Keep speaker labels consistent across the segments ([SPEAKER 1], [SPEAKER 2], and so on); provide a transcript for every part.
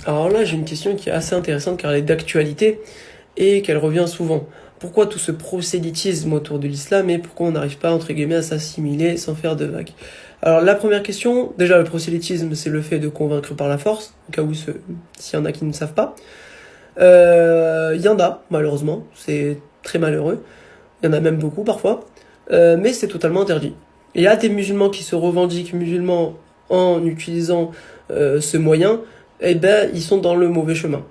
[SPEAKER 1] Alors là, j'ai une question qui est assez intéressante car elle est d'actualité et qu'elle revient souvent. Pourquoi tout ce prosélytisme autour de l'islam et pourquoi on n'arrive pas, entre guillemets, à s'assimiler sans faire de vagues? Alors la première question, déjà le prosélytisme, c'est le fait de convaincre par la force, au cas où s'il y en a qui ne savent pas. Il y en a, malheureusement, c'est très malheureux. Il y en a même beaucoup parfois, mais c'est totalement interdit. Il y a des musulmans qui se revendiquent musulmans en utilisant ce moyen, eh ben, ils sont dans le mauvais chemin.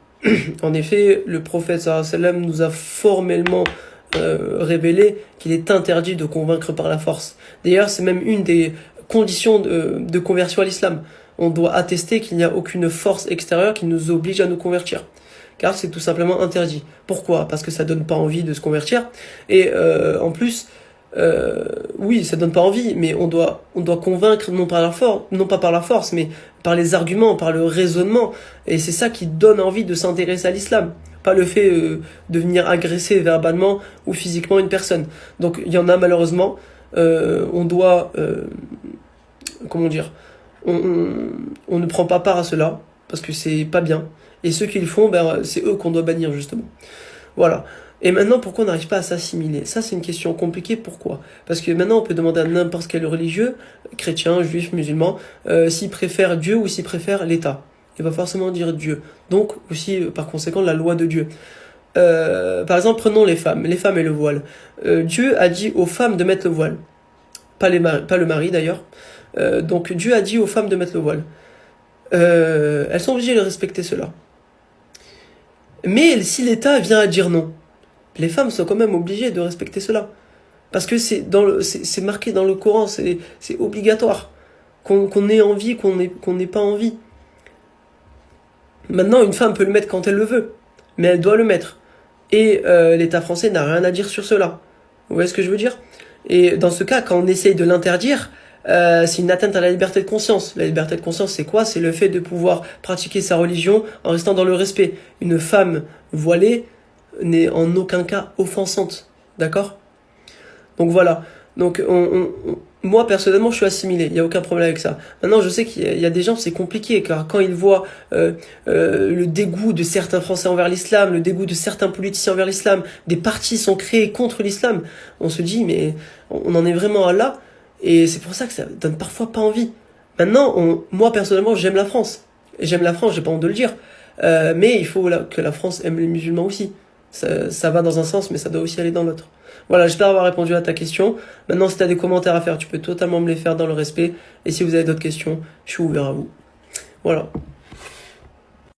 [SPEAKER 1] En effet, le prophète sallallahu alayhi wa sallam nous a formellement révélé qu'il est interdit de convaincre par la force. D'ailleurs, c'est même une des conditions de conversion à l'islam. On doit attester qu'il n'y a aucune force extérieure qui nous oblige à nous convertir. Car c'est tout simplement interdit. Pourquoi? Parce que ça donne pas envie de se convertir. Et en plus, oui, ça donne pas envie, mais on doit convaincre non pas par la force, mais par les arguments, par le raisonnement. Et c'est ça qui donne envie de s'intéresser à l'islam. Pas le fait de venir agresser verbalement ou physiquement une personne. Donc il y en a malheureusement. On doit, comment dire, on ne prend pas part à cela parce que c'est pas bien. Et ceux qui le font, ben, c'est eux qu'on doit bannir justement. Voilà. Et maintenant, pourquoi on n'arrive pas à s'assimiler? Ça, c'est une question compliquée. Pourquoi? Parce que maintenant, on peut demander à n'importe quel religieux, chrétien, juif, musulman, s'il préfère Dieu ou s'il préfère l'État. Il va forcément dire Dieu. Donc, aussi, par conséquent, la loi de Dieu. Par exemple, prenons les femmes et le voile. Dieu a dit aux femmes de mettre le voile. Pas le mari, d'ailleurs. Donc, Dieu a dit aux femmes de mettre le voile. Elles sont obligées de respecter cela. Mais si l'État vient à dire non, les femmes sont quand même obligées de respecter cela. Parce que c'est marqué dans le Coran, c'est obligatoire. Qu'on ait envie, qu'on n'ait pas envie. Maintenant, une femme peut le mettre quand elle le veut, mais elle doit le mettre. Et l'État français n'a rien à dire sur cela. Vous voyez ce que je veux dire? Et dans ce cas, quand on essaye de l'interdire, c'est une atteinte à la liberté de conscience. La liberté de conscience, c'est quoi? C'est le fait de pouvoir pratiquer sa religion en restant dans le respect. Une femme voilée n'est en aucun cas offensante. D'accord? Donc voilà. Donc moi personnellement je suis assimilé, il n'y a aucun problème avec ça. Maintenant je sais qu'il y a des gens, c'est compliqué car quand ils voient le dégoût de certains Français envers l'islam, le dégoût de certains politiciens envers l'islam, des partis sont créés contre l'islam, on se dit mais on en est vraiment à là. Et c'est pour ça que ça donne parfois pas envie. Maintenant, moi personnellement, j'aime la France. J'aime la France, j'ai pas honte de le dire. Mais il faut que la France aime les musulmans aussi. Ça va dans un sens, mais ça doit aussi aller dans l'autre. Voilà, j'espère avoir répondu à ta question. Maintenant, si tu as des commentaires à faire, tu peux totalement me les faire dans le respect. Et si vous avez d'autres questions, je suis ouvert à vous. Voilà.